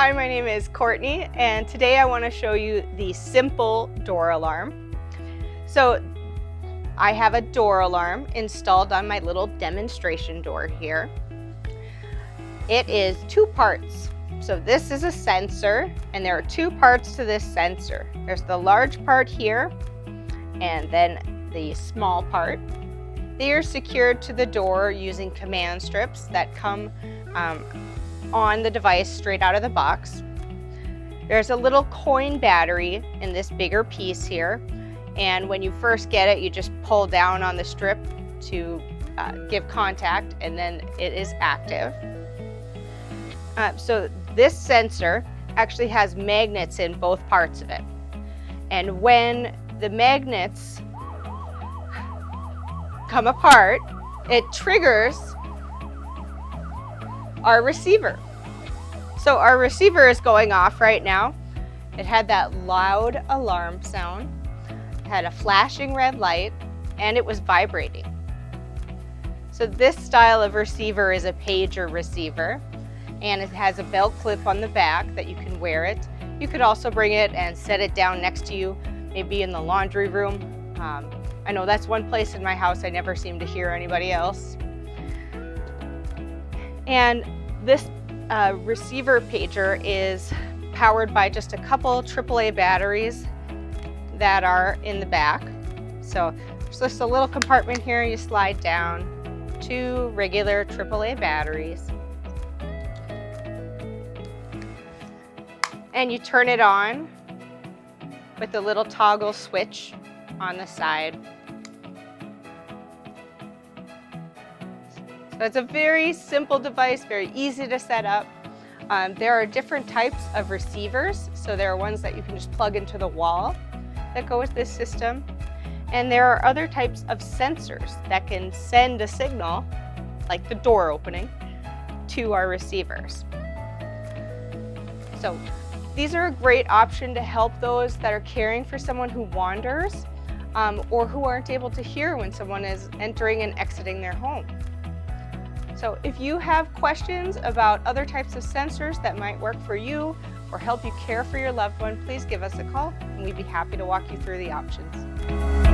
Hi, my name is Courtney, and today I want to show you the simple door alarm. So I have a door alarm installed on my little demonstration door here. It is two parts. So this is a sensor, and there are two parts to this sensor. There's the large part here, and then the small part. They are secured to the door using command strips that come on the device straight out of the box. There's a little coin battery in this bigger piece here, and when you first get it, you just pull down on the strip to give contact, and then it is active. So this sensor actually has magnets in both parts of it, and when the magnets come apart, it triggers our receiver. So our receiver is going off right now. It had that loud alarm sound, it had a flashing red light, and it was vibrating. So this style of receiver is a pager receiver, and it has a belt clip on the back that you can wear it. You could also bring it and set it down next to you, maybe in the laundry room. I know that's one place in my house I never seem to hear anybody else. And this receiver pager is powered by just a couple AAA batteries that are in the back. So there's just a little compartment here. You slide down, two regular AAA batteries, and you turn it on with the little toggle switch on the side. So it's a very simple device, very easy to set up. There are different types of receivers. So there are ones that you can just plug into the wall that go with this system. And there are other types of sensors that can send a signal, like the door opening, to our receivers. So these are a great option to help those that are caring for someone who wanders or who aren't able to hear when someone is entering and exiting their home. So if you have questions about other types of sensors that might work for you or help you care for your loved one, please give us a call and we'd be happy to walk you through the options.